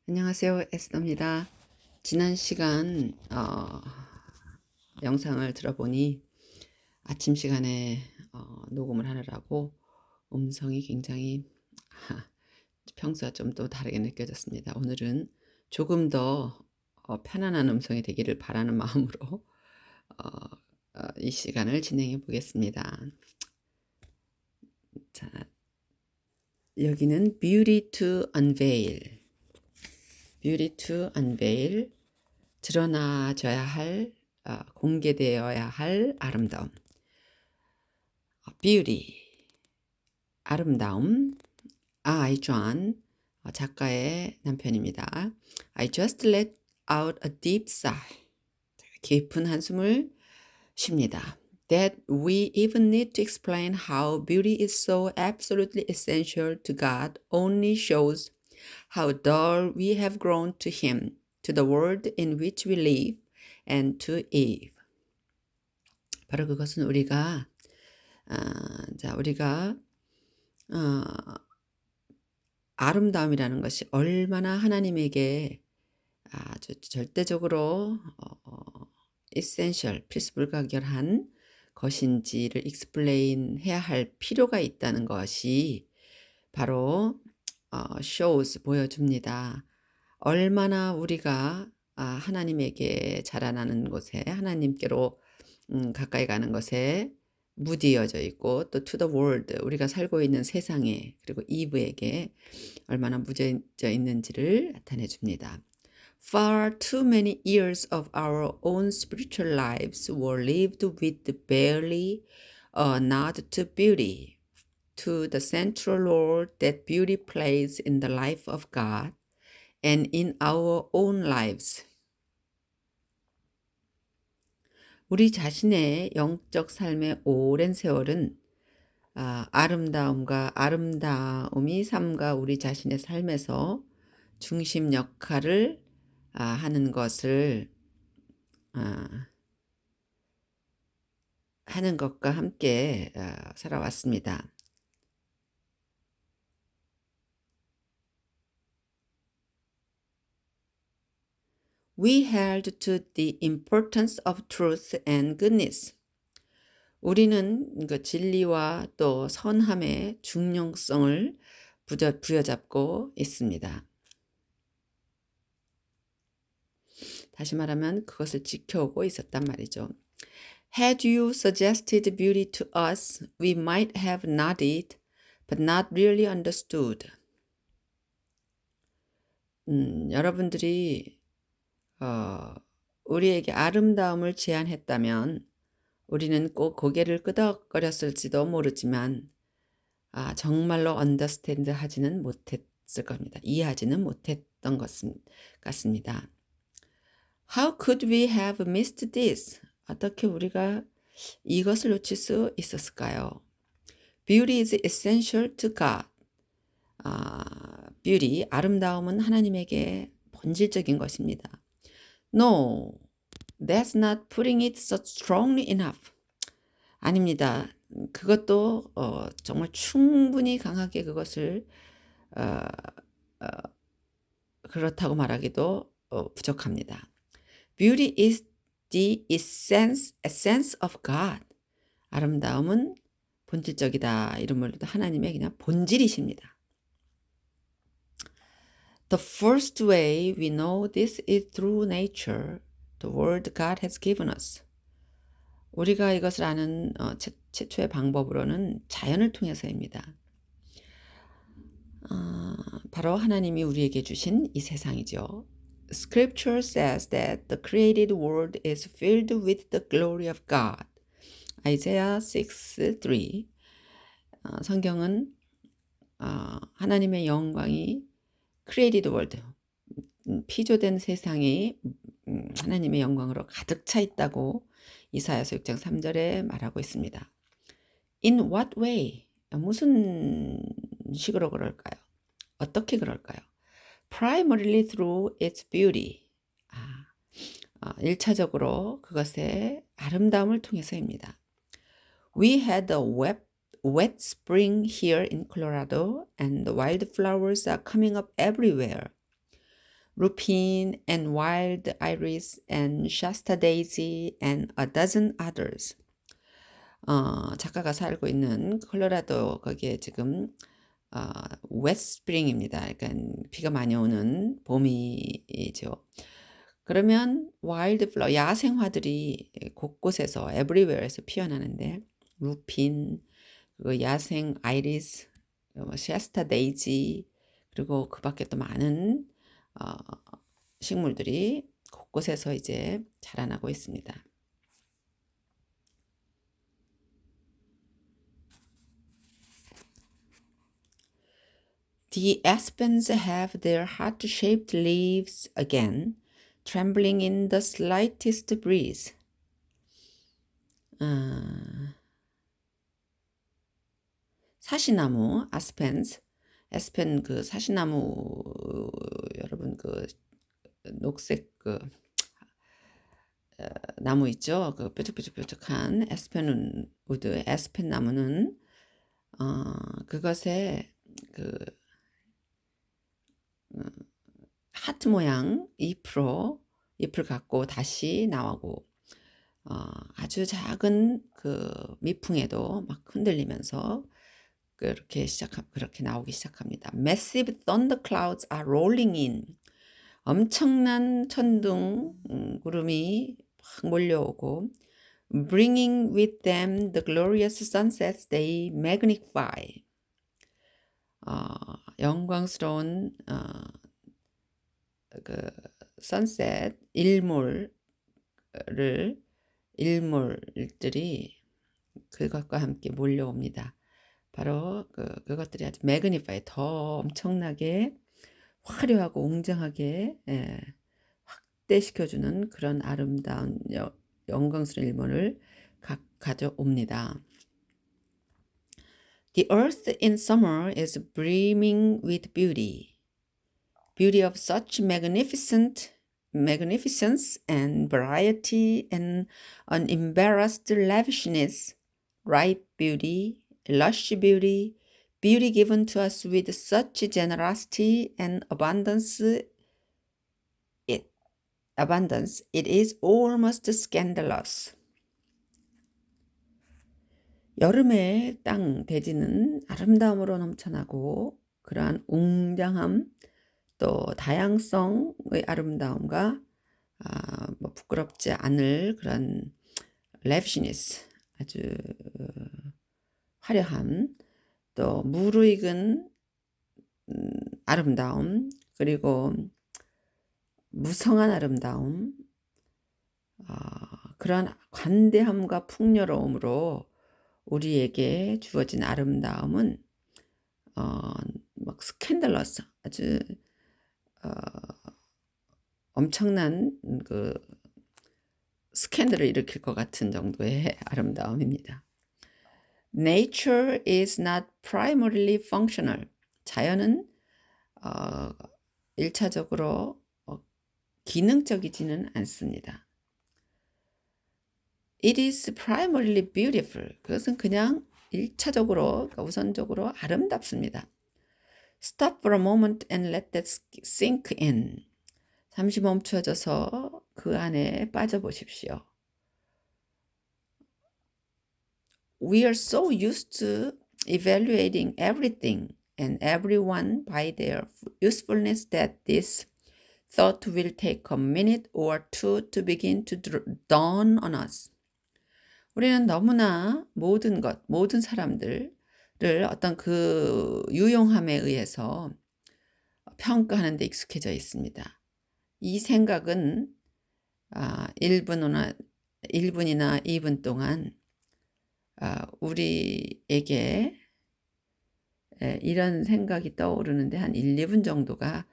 안녕하세요. 에스더입니다. 지난 시간 영상을 들어보니 아침 시간에 녹음을 하느라고 음성이 굉장히 평소와 좀 또 다르게 느껴졌습니다. 오늘은 조금 더 편안한 음성이 되기를 바라는 마음으로 이 시간을 진행해 보겠습니다. 자, 여기는 Beauty to Unveil, Beauty to Unveil, 드러나져야 할, 공개되어야 할 아름다움. Beauty, 아름다움. 아이존, 작가의 남편입니다. I just let out a deep sigh. 깊은 한숨을 쉽니다. That we even need to explain how beauty is so absolutely essential to God only shows how dull we have grown to Him, to the world in which we live, and to Eve. 바로 그것은 우리가 아름다움이라는 것이 얼마나 하나님에게 아주 절대적으로 essential, 필수불가결한 것인지를 explain 해야 할 필요가 있다는 것이 바로 shows, 보여줍니다. 얼마나 우리가 하나님에게 자라나는 곳에, 하나님께로 가까이 가는 것에 무디어져 있고, 또 to the world, 우리가 살고 있는 세상에, 그리고 이브에게 얼마나 무뎌져 있는지를 나타내 줍니다. Far too many years of our own spiritual lives were lived with barely a nod to beauty, to the central role that beauty plays in the life of God and in our own lives. 우리 자신의 영적 삶의 오랜 세월은 아름다움이 삶과 우리 자신의 삶에서 중심 역할을 하는 것을 하는 것과 함께 살아왔습니다. We held to the importance of truth and goodness. 우리는 그 진리와 또 선함의 중요성을 부여잡고 있습니다. 다시 말하면 그것을 지켜오고 있었단 말이죠. Had you suggested beauty to us, we might have nodded, but not really understood. 여러분들이 우리에게 아름다움을 제안했다면 우리는 꼭 고개를 끄덕거렸을지도 모르지만 정말로 understand 하지는 못했을 겁니다. 이해하지는 못했던 것 같습니다. How could we have missed this? 어떻게 우리가 이것을 놓칠 수 있었을까요? Beauty is essential to God. beauty, 아름다움은 하나님에게 본질적인 것입니다. No, that's not putting it so strongly enough. 아닙니다. 그것도 정말 충분히 강하게 그것을 그렇다고 말하기도 부족합니다. Beauty is the essence of God. 아름다움은 본질적이다. 이런 말로도 하나님의 그냥 본질이십니다. The first way we know this is through nature, the world God has given us. 우리가 이것을 아는 최초의 방법으로는 자연을 통해서입니다. 바로 하나님이 우리에게 주신 이 세상이죠. Scripture says that the created world is filled with the glory of God. Isaiah 6:3. 성경은 하나님의 영광이 created world, 피조된 세상이 하나님의 영광으로 가득 차 있다고 이사야서 6장 3절에 말하고 있습니다. In what way? 무슨 식으로 그럴까요? 어떻게 그럴까요? Primarily through its beauty. 1차적으로 그것의 아름다움을 통해서입니다. We had a wet spring here in Colorado and the wildflowers are coming up everywhere. lupin and wild iris and Shasta daisy and a dozen others. 작가가 살고 있는 콜로라도 거기에 지금 웨스프링입니다. 그러니까 비가 많이 오는 봄이죠. 그러면 와일드 플라워 야생화들이 곳곳에서 everywhere에서 피어나는데 루핀, 그 야생 아이리스, 샤스타 데이지 그리고 그 밖에 또 많은 식물들이 곳곳에서 이제 자라나고 있습니다. The aspens have their heart-shaped leaves again, trembling in the slightest breeze. 사시나무, 에스펜 그 사시나무 여러분 그 녹색 그 나무 있죠? 그 뾰족뾰족뾰족한 에스펜 우드, 에스펜 나무는 그것에 그 하트 모양 잎을 갖고 다시 나오고 아주 작은 그 미풍에도 막 흔들리면서 그렇게 나오기 시작합니다. Massive thunderclouds are rolling in. 엄청난 천둥 구름이 막 몰려오고 bringing with them the glorious sunsets they magnify. 영광스러운 그 sunset 일몰들이 그것과 함께 몰려옵니다. 바로 그것들이 아주 매그니파이 더 엄청나게 화려하고 웅장하게 확대시켜주는 그런 아름다운 영광스러운 일몰을 가져옵니다. The earth in summer is brimming with beauty. Beauty of such magnificence and variety and unembarrassed lavishness, ripe beauty, lush beauty, beauty given to us with such generosity and abundance, it is almost scandalous. 여름의 땅 대지는 아름다움으로 넘쳐나고 그러한 웅장함 또 다양성의 아름다움과 부끄럽지 않을 그런 lavishness 아주 화려함 또 무르익은 아름다움 그리고 무성한 아름다움 그런 관대함과 풍요로움으로 우리에게 주어진 아름다움은 막 스캔들러스 아주 엄청난 그 스캔들을 일으킬 것 같은 정도의 아름다움입니다. Nature is not primarily functional. 자연은 1차적으로 기능적이지는 않습니다. It is primarily beautiful. 그것은 그냥 1차적으로, 그러니까 우선적으로 아름답습니다. Stop for a moment and let that sink in. 잠시 멈춰져서 그 안에 빠져보십시오. We are so used to evaluating everything and everyone by their usefulness that this thought will take a minute or two to begin to dawn on us. 우리는 너무나 모든 사람들을 어떤 그 유용함에 의해서 평가하는 데 익숙해져 있습니다. 이 생각은 1분이나 2분 동안 우리에게 이런 생각이 떠오르는데 한 1, 2분 정도가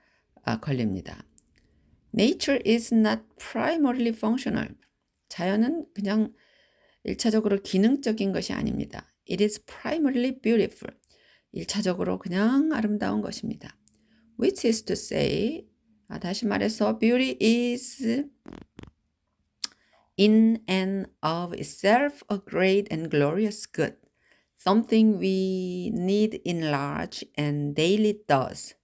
걸립니다. Nature is not primarily functional. 자연은 그냥 1차적으로 기능적인 것이 아닙니다. It is primarily beautiful. 1차적으로 그냥 아름다운 것입니다. Which is to say, 다시 말해서 beauty is in and of itself a great and glorious good, something we need in large and daily dose.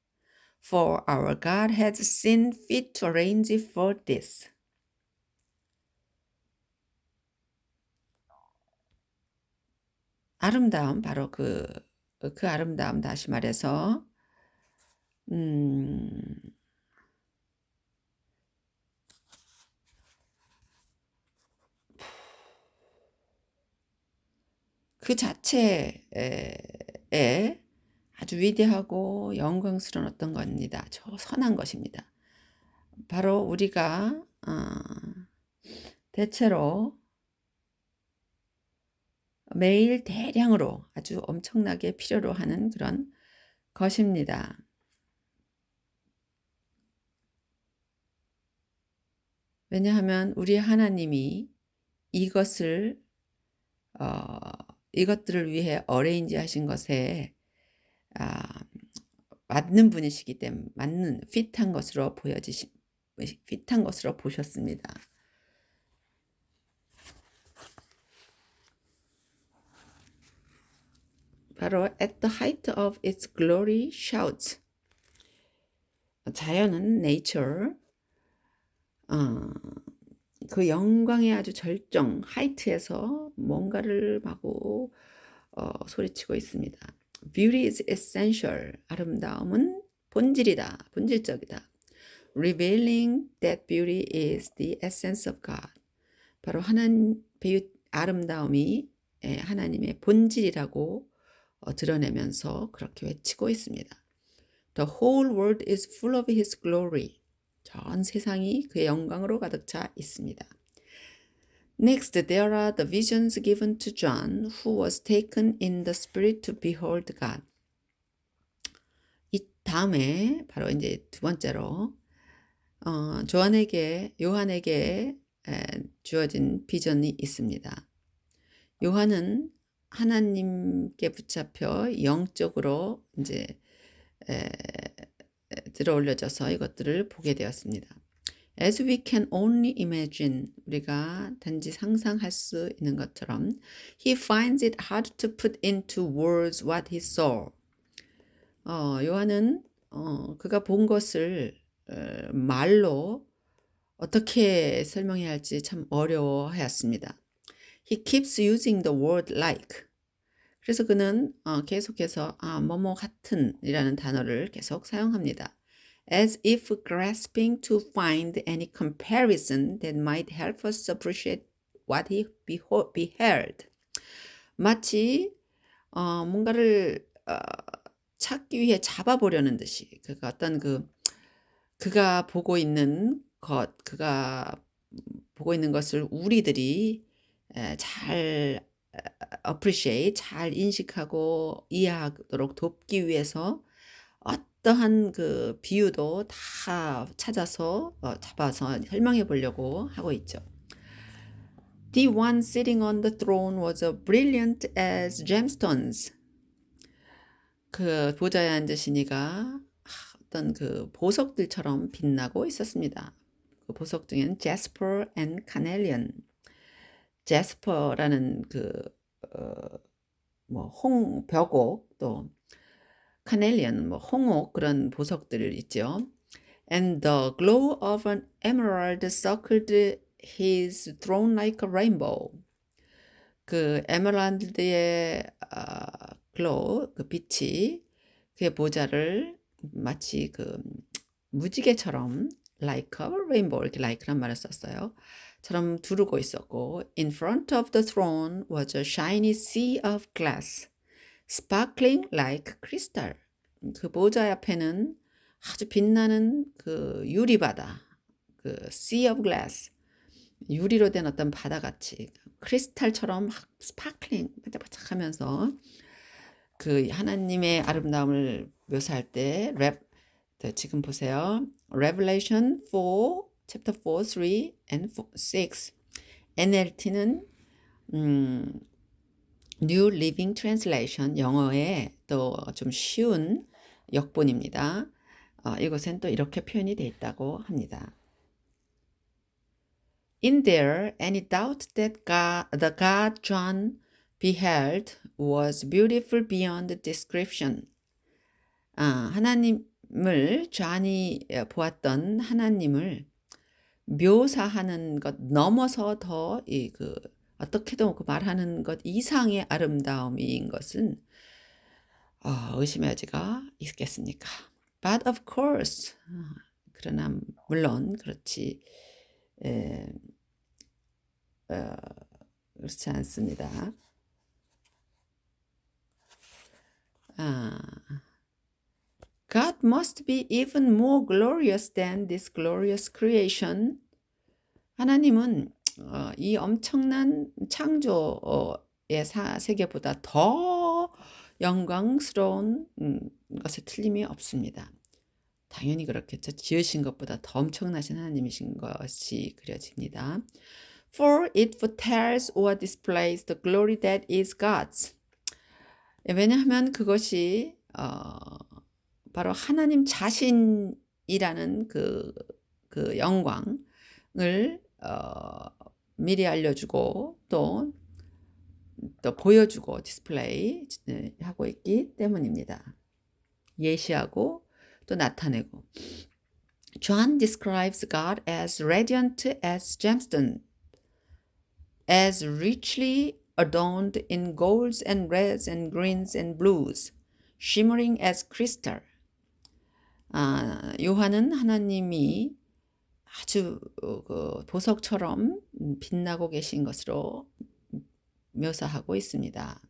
For our God has seen fit to arrange for this. 아름다움, 바로 그 아름다움, 다시 말해서 그 자체에 아주 위대하고 영광스러운 어떤 겁니다. 저 선한 것입니다. 바로 우리가 대체로 매일 대량으로 아주 엄청나게 필요로 하는 그런 것입니다. 왜냐하면 우리 하나님이 이것들을 위해 어레인지 하신 것에 맞는 분이시기 때문에 맞는 핏한 것으로 핏한 것으로 보셨습니다. 바로 at the height of its glory shouts. 자연은 nature 그 영광의 아주 절정 하이트에서 뭔가를 마구 소리치고 있습니다. Beauty is essential. 아름다움은 본질이다. 본질적이다. Revealing that beauty is the essence of God. 바로 아름다움이 하나님의 본질이라고 드러내면서 그렇게 외치고 있습니다. The whole world is full of His glory. 전 세상이 그의 영광으로 가득 차 있습니다. Next, there are the visions given to John, who was taken in the spirit to behold God. 이 다음에 바로 이제 두 번째로 요한에게 주어진 비전이 있습니다. 요한은 하나님께 붙잡혀 영적으로 이제 들어올려져서 이것들을 보게 되었습니다. As we can only imagine, 우리가 단지 상상할 수 있는 것처럼 he finds it hard to put into words what he saw. 요한은 그가 본 것을 말로 어떻게 설명해야 할지 참 어려워하였습니다. He keeps using the word like. 그래서 그는 계속해서 뭐뭐 같은 이라는 단어를 계속 사용합니다. As if grasping to find any comparison that might help us appreciate what he beheld. 마치 뭔가를 찾기 위해 잡아보려는 듯이 그가 어떤 그가 보고 있는 것을 우리들이 잘 appreciate, 잘 인식하고 이해하도록 돕기 위해서 어떠한 그 비유도 다 찾아서 잡아서 설명해 보려고 하고 있죠. The one sitting on the throne was as brilliant as gemstones. 그 보좌에 앉으시니가 어떤 그 보석들처럼 빛나고 있었습니다. 그 보석 중에는 jasper and carnelian. jasper라는 벽옥 또 카넬리언 홍옥 그런 보석들 있죠. And the glow of an emerald circled his throne like a rainbow. 그 에메랄드의 glow 그 빛이 그의 보좌를 마치 그 무지개처럼 like a rainbow 이렇게 like란 말을 썼어요. 처럼 두르고 있었고 in front of the throne was a shiny sea of glass sparkling like crystal. 그 보좌 앞에는 아주 빛나는 그 유리바다 그 sea of glass 유리로 된 어떤 바다같이 크리스탈처럼 스파클링 반짝반짝하면서 그 하나님의 아름다움을 묘사할 때 지금 보세요. Revelation 4, chapter 4, 3 and 6. NLT는 New Living Translation 영어에 또 좀 쉬운 역본입니다. 이곳엔 또 이렇게 표현이 되어 있다고 합니다. In there, any doubt that the God John beheld was beautiful beyond description. 하나님의 존이 보았던 하나님을 묘사하는 것 넘어서 더 어떻게도 그 말하는 것 이상의 아름다움인 것은 의심의 여지가 있겠습니까? But of course, 그러나 물론 그렇지 그렇지 않습니다. God must be even more glorious than this glorious creation. 하나님은 이 엄청난 창조의 세계보다 더 영광스러운 것에 틀림이 없습니다. 당연히 그렇겠죠. 지으신 것보다 더 엄청나신 하나님이신 것이 그려집니다. For it foretells or displays the glory that is God's. 왜냐하면 그것이 바로 하나님 자신이라는 그 영광을 미리 알려주고 또 보여주고 디스플레이 하고 있기 때문입니다. 예시하고 또 나타내고. John describes God as radiant as gemstone, as richly adorned in golds and reds and greens and blues, shimmering as crystal. 요한은 하나님이 아주 보석처럼 빛나고 계신 것으로 묘사하고 있습니다.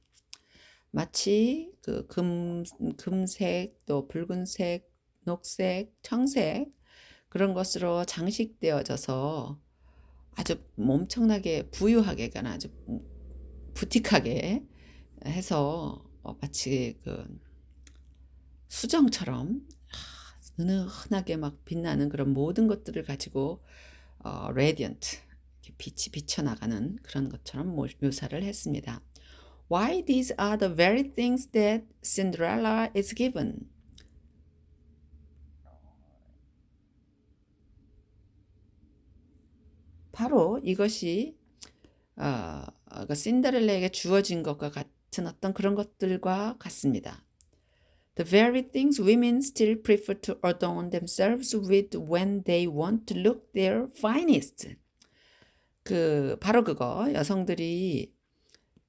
마치 그 금색, 또 붉은색, 녹색, 청색 그런 것으로 장식되어져서 아주 엄청나게 부유하게, 아주 부티크하게 해서 마치 그 수정처럼 은은하게 막 빛나는 그런 모든 것들을 가지고 radiant, 빛이 비쳐나가는 그런 것처럼 묘사를 했습니다. Why these are the very things that Cinderella is given. 바로 이것이 신데렐라에게 주어진 것과 같은 어떤 그런 것들과 같습니다. The very things women still prefer to adorn themselves with when they want to look their finest. 바로 그거 여성들이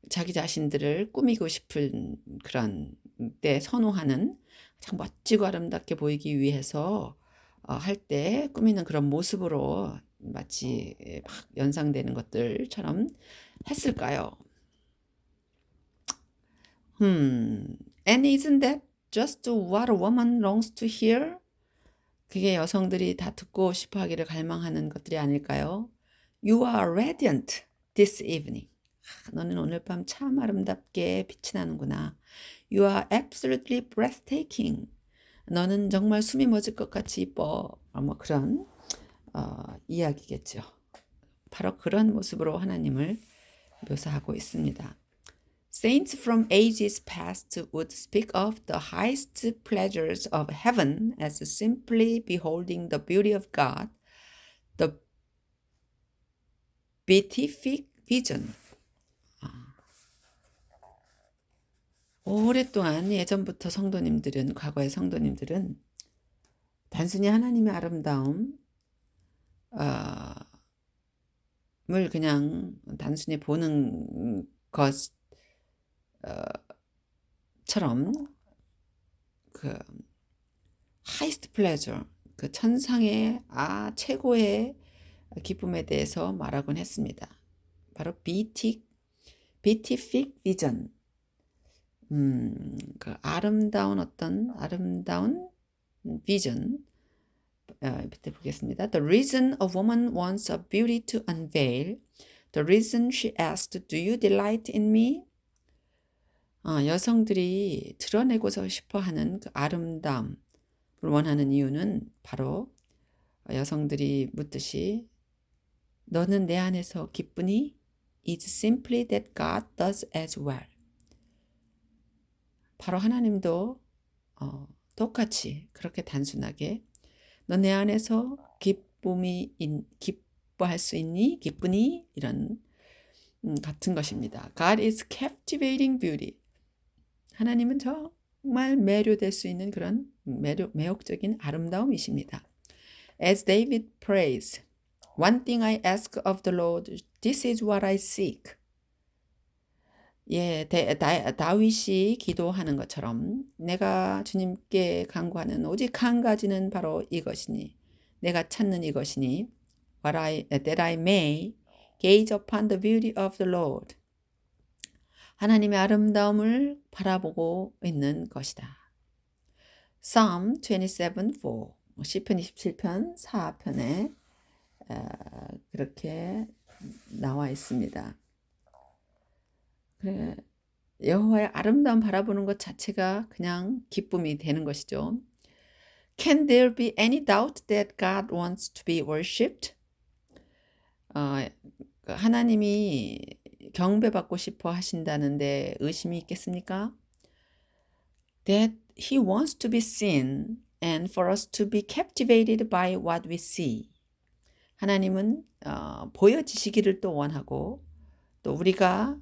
자기 자신들을 꾸미고 싶은 그런 때 선호하는 참 멋지고 아름답게 보이기 위해서 할 때 꾸미는 그런 모습으로 마치 막 연상되는 것들처럼 했을까요? And isn't that just what a woman longs to hear? 그게 여성들이 다 듣고 싶어 하기를 갈망하는 것들이 아닐까요? You are radiant this evening. 너는 오늘 밤 참 아름답게 빛이 나는구나. You are absolutely breathtaking. 너는 정말 숨이 멎을 것 같이 이뻐. 뭐 그런 이야기겠죠. 바로 그런 모습으로 하나님을 묘사하고 있습니다. Saints from ages past would speak of the highest pleasures of heaven as simply beholding the beauty of God, the beatific vision. 오랫동안 예전부터 과거의 성도님들은 단순히 하나님의 아름다움 을 그냥 단순히 보는 것처럼 그 highest pleasure, 그 천상의 최고의 기쁨에 대해서 말하곤 했습니다. 바로 beatific vision. 그 아름다운 vision. 밑에 보겠습니다. The reason a woman wants a beauty to unveil, the reason she asked, "Do you delight in me?" 여성들이 드러내고서 싶어하는 그 아름다움을 원하는 이유는 바로 여성들이 묻듯이 너는 내 안에서 기쁘니? It's simply that God does as well. 바로 하나님도 똑같이 그렇게 단순하게 너 내 안에서 기뻐할 수 있니? 기쁘니? 이런 같은 것입니다. God is captivating beauty. 하나님은 정말 매료될 수 있는 그런 매혹적인 아름다움이십니다. As David prays, one thing I ask of the Lord, this is what I seek. 예, 다윗이 기도하는 것처럼 내가 주님께 간구하는 오직 한 가지는 바로 이것이니 내가 찾는 이것이니 that I may gaze upon the beauty of the Lord. 하나님의 아름다움을 바라보고 있는 것이다. Psalm 27:4 시편 27편 4편에 그렇게 나와 있습니다. 그래, 여호와의 아름다움 바라보는 것 자체가 그냥 기쁨이 되는 것이죠. Can there be any doubt that God wants to be worshipped? 하나님이 경배받고 싶어 하신다는데 의심이 있겠습니까? That He wants to be seen and for us to be captivated by what we see. 하나님은 보여지시기를 또 원하고 또 우리가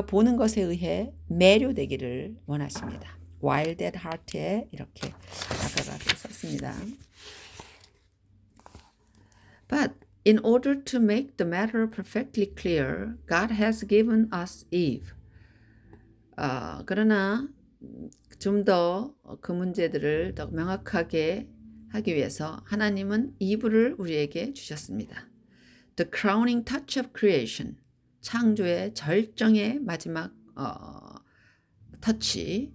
보는 것에 의해 매료되기를 원하십니다. Wild at Heart에 이렇게 아까가 썼습니다. But in order to make the matter perfectly clear, God has given us Eve. 그러나 좀 더 그 문제들을 더 명확하게 하기 위해서 하나님은 이브를 우리에게 주셨습니다. The crowning touch of creation. 창조의 절정의 마지막 터치.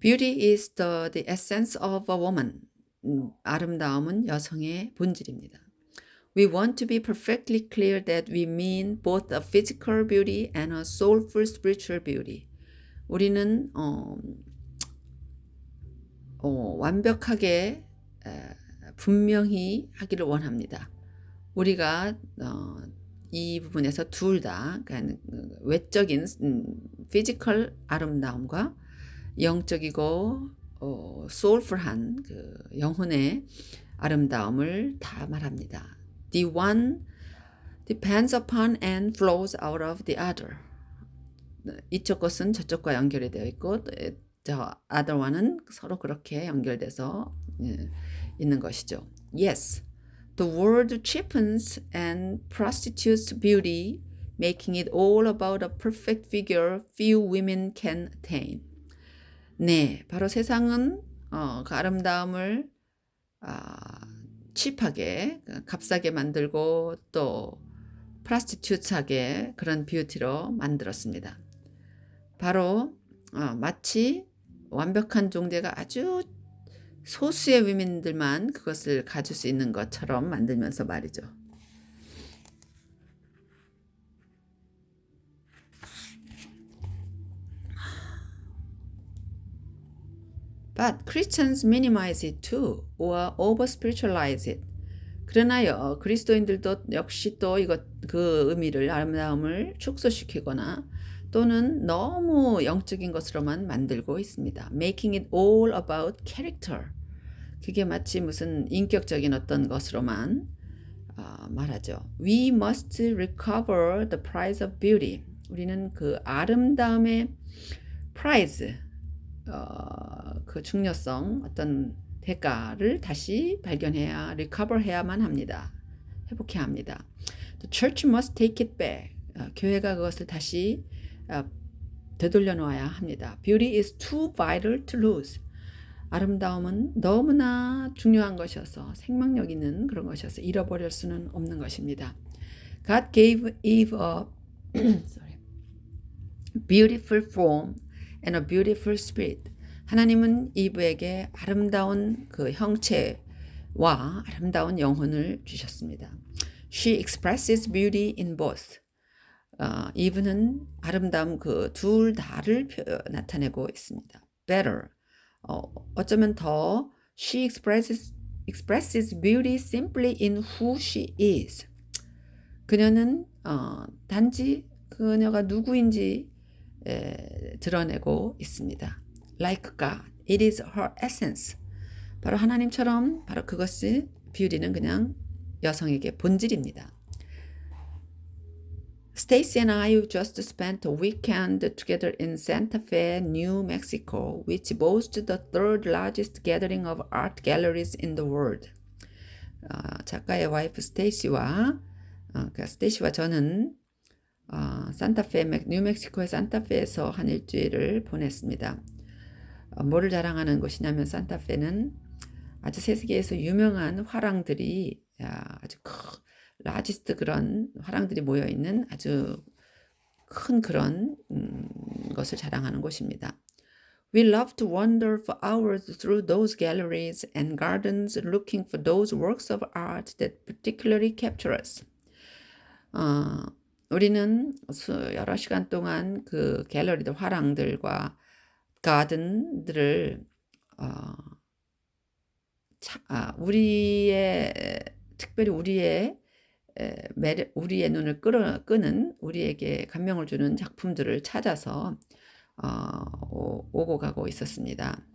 Beauty is the essence of a woman. 아름다움은 여성의 본질입니다. We want to be perfectly clear that we mean both a physical beauty and a soulful spiritual beauty. 우리는 완벽하게 분명히 하기를 원합니다. 우리가 이 부분에서 둘 다 그러니까 외적인 피지컬 아름다움과 영적이고 소울풀한 그 영혼의 아름다움을 다 말합니다. The one depends upon and flows out of the other. 이쪽 것은 저쪽과 연결이 되어 있고 저 other one은 서로 그렇게 연결돼서 있는 것이죠. Yes, the world cheapens and prostitutes beauty, making it all about a perfect figure few women can attain. 네, 바로 세상은 그 아름다움을 칩하게 값싸게 만들고 또 프라스티튜트하게 그런 뷰티로 만들었습니다. 바로 마치 완벽한 종대가 아주 소수의 위민들만 그것을 가질 수 있는 것처럼 만들면서 말이죠. But Christians minimize it too, or over-spiritualize it. 그러나 그리스도인들도 역시 또 그 의미를 아름다움을 축소시키거나 또는 너무 영적인 것으로만 만들고 있습니다. Making it all about character. 그게 마치 무슨 인격적인 어떤 것으로만 말하죠. We must recover the prize of beauty. 우리는 그 아름다움의 prize, 그 중요성, 어떤 대가를 다시 발견해야, recover 해야만 합니다. 회복해야 합니다. The church must take it back. 교회가 그것을 다시 되돌려 놓아야 합니다. Beauty is too vital to lose. 아름다움은 너무나 중요한 것이어서 생명력 있는 그런 것이어서 잃어버릴 수는 없는 것입니다. God gave Eve a beautiful form and a beautiful spirit. 하나님은 이브에게 아름다운 그 형체와 아름다운 영혼을 주셨습니다. She expresses beauty in both. 이브는 아름다움 그 둘 다를 나타내고 있습니다. Better. 어쩌면 더 she expresses beauty simply in who she is. 그녀는 단지 그녀가 누구인지 드러내고 있습니다. Like God, it is her essence. 바로 하나님처럼 바로 그것이 beauty는 그냥 여성에게 본질입니다. Stacy and I just spent a weekend together in Santa Fe, New Mexico, which boasts the third largest gathering of art galleries in the world. 작가의 와이프 스테이시와 스테이시와 저는 산타페, 뉴멕시코의 산타페에서 한 일주일을 보냈습니다. 뭐를 자랑하는 곳이냐면 산타페는 아주 세계에서 유명한 화랑들이 아주 라지스트 그런 화랑들이 모여있는 아주 큰 그런 것을 자랑하는 곳입니다. We love to wander for hours through those galleries and gardens looking for those works of art that particularly capture us. 우리는 여러 시간 동안 그 갤러리들, 화랑들과 가든들을 특별히 우리의 눈을 끄는 우리에게 감명을 주는 작품들을 찾아서 오고 가고 있었습니다.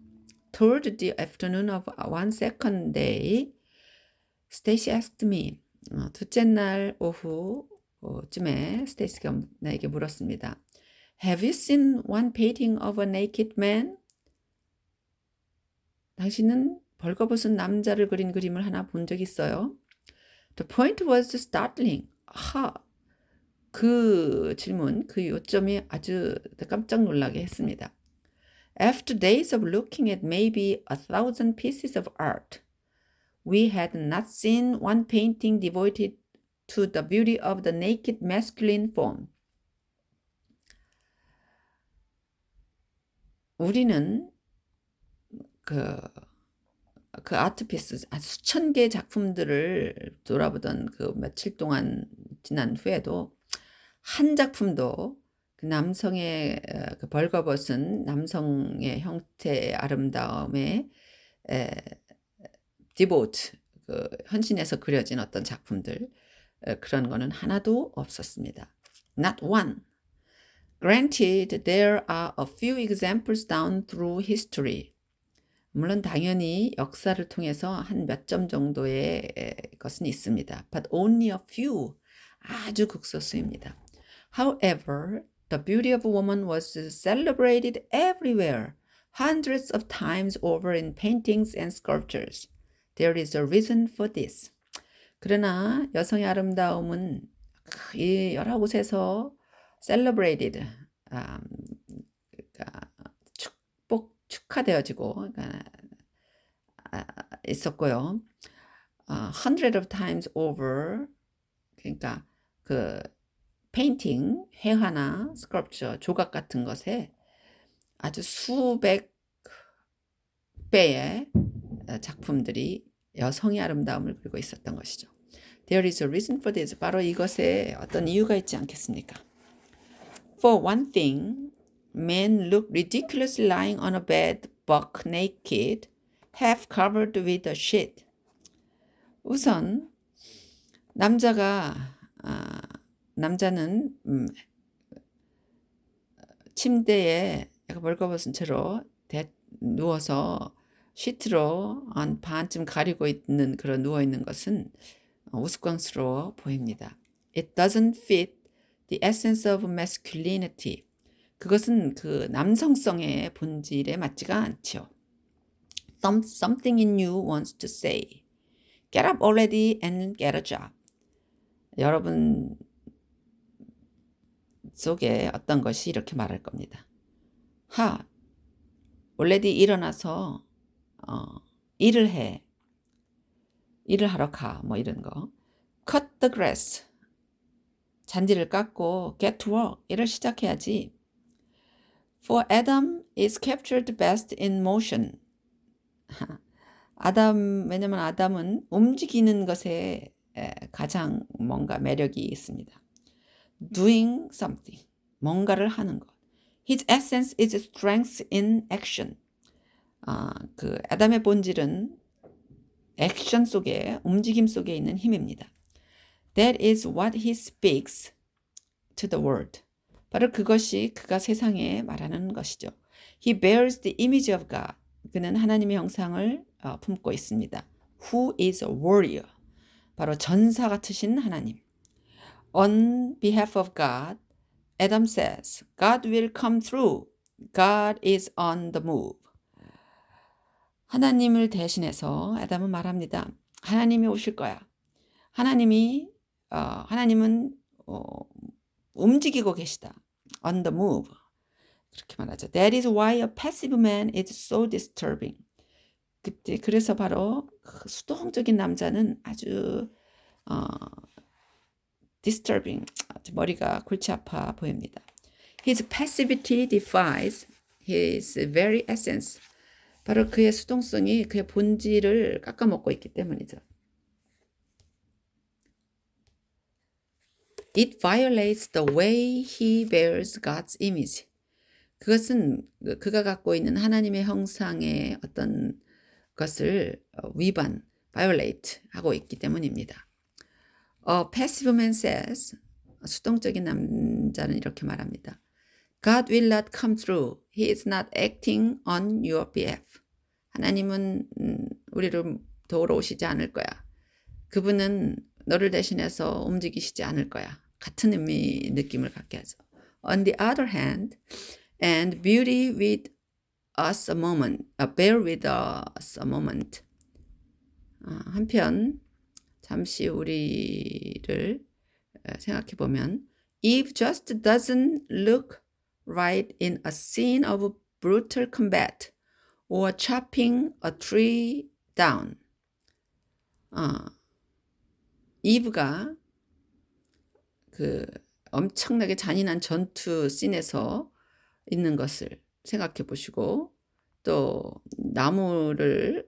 Toward the afternoon of one second day, Stacy asked me. 둘째 날 오후쯤에 스테이시가 나에게 물었습니다. Have you seen one painting of a naked man? 당신은 벌거벗은 남자를 그린 그림을 하나 본 적 있어요? The point was startling. 그 질문, 그 요점이 아주 깜짝 놀라게 했습니다. After days of looking at maybe 1,000 pieces of art, we had not seen one painting devoted to the beauty of the naked masculine form. 우리는 그 아트피스 수천 개의 작품들을 돌아보던 그 며칠 동안 지난 후에도 한 작품도 그 남성의 그 벌거벗은 남성의 형태의 아름다움에 디보트 헌신해서 그려진 어떤 작품들 그런 거는 하나도 없었습니다. Not one. Granted, there are a few examples down through history. 물론 당연히 역사를 통해서 한 몇 점 정도의 것은 있습니다. But only a few. 아주 극소수입니다. However, the beauty of a woman was celebrated everywhere, hundreds of times over in paintings and sculptures. There is a reason for this. 그러나 여성의 아름다움은 이 여러 곳에서 celebrated, 축하되어지고 있었고요. Hundred of times over, 그러니까 그 페인팅, 회화나 스컬프처, 조각 같은 것에 아주 수백 배의 작품들이 여성의 아름다움을 그리고 있었던 것이죠. There is a reason for this. 바로 이것에 어떤 이유가 있지 않겠습니까? For one thing, men look ridiculous lying on a bed, buck naked, half covered with a sheet. 우선 남자는 침대에 벌거벗은 채로 누워서 시트로 한 반쯤 가리고 있는 그런 누워 있는 것은 우스꽝스러워 보입니다. It doesn't fit the essence of masculinity. 그것은 그 남성성의 본질에 맞지가 않죠. Something in you wants to say, get up already and get a job. 여러분 속에 어떤 것이 이렇게 말할 겁니다. already 일어나서 일을 해. 일을 하러 가. 뭐 이런 거. Cut the grass. 잔디를 깎고 get to work. 일을 시작해야지. For Adam is captured best in motion. 왜냐면 아담은 움직이는 것에 가장 뭔가 매력이 있습니다. Doing something. 뭔가를 하는 것. His essence is strength in action. 그 아담의 본질은 액션 속에, 움직임 속에 있는 힘입니다. That is what he speaks to the world. 바로 그것이 그가 세상에 말하는 것이죠. He bears the image of God. 그는 하나님의 형상을 품고 있습니다. Who is a warrior. 바로 전사 같으신 하나님. On behalf of God, Adam says, God will come through. God is on the move. 하나님을 대신해서 아담은 말합니다. 하나님이 오실 거야. 하나님은 움직이고 계시다. On the move. 그렇게 말하죠. That is why a passive man is so disturbing. 그래서 바로 수동적인 남자는 아주 disturbing, 아주 머리가 골치 아파 보입니다. His passivity defies his very essence. 바로 그의 수동성이 그의 본질을 깎아먹고 있기 때문이죠. It violates the way he bears God's image. 그것은 그가 갖고 있는 하나님의 형상의 어떤 것을 위반, violate 하고 있기 때문입니다. A passive man says, 수동적인 남자는 이렇게 말합니다. God will not come through. He is not acting on your behalf. 하나님은 우리를 도우러 오시지 않을 거야. 그분은 너를 대신해서 움직이시지 않을 거야. 같은 의미 느낌을 갖게 하죠. On the other hand, and beauty with us a moment, bear with us a moment. 한편 잠시 우리를 생각해 보면 Eve just doesn't look right in a scene of brutal combat or chopping a tree down. 이브가 그 엄청나게 잔인한 전투 씬에서 있는 것을 생각해 보시고 또 나무를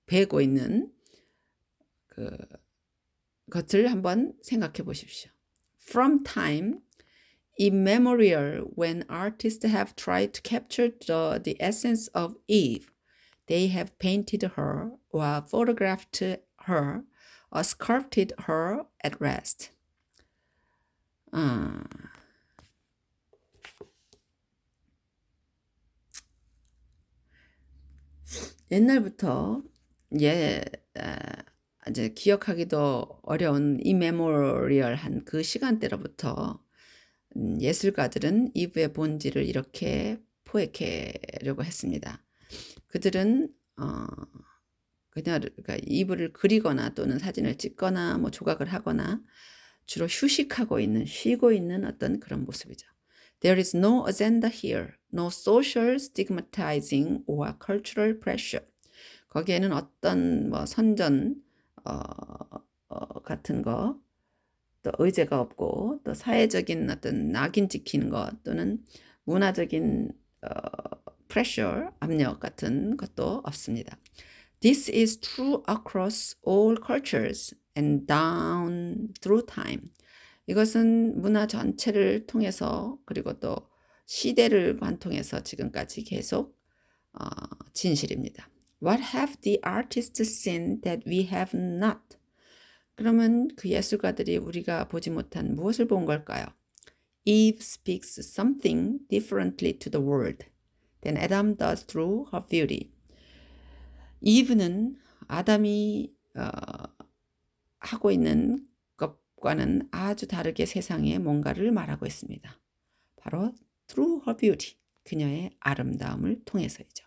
베고 있는 그 것을 한번 생각해 보십시오. From time immemorial, when artists have tried to capture the essence of Eve, they have painted her or photographed her or sculpted her at rest. 옛날부터 이제 기억하기도 어려운 이메모리얼한 그 시간대로부터 예술가들은 이브의 본질을 이렇게 포획하려고 했습니다. 그들은 그러니까 이브를 그리거나 또는 사진을 찍거나 뭐 조각을 하거나 주로 쉬고 있는 어떤 그런 모습이죠. There is no agenda here, no social stigmatizing or cultural pressure. 거기에는 어떤 뭐 선전 같은 거, 또 의제가 없고, 또 사회적인 어떤 낙인 찍히는 것 또는 문화적인 pressure, 압력 같은 것도 없습니다. This is true across all cultures and down through time. 이것은 문화 전체를 통해서 그리고 또 시대를 관통해서 지금까지 계속 진실입니다. What have the artists seen that we have not? 그러면 그 예술가들이 우리가 보지 못한 무엇을 본 걸까요? Eve speaks something differently to the world than Adam does through her beauty. 이브는 아담이 하고 있는 것과는 아주 다르게 세상에 뭔가를 말하고 있습니다. 바로 through her beauty, 그녀의 아름다움을 통해서이죠.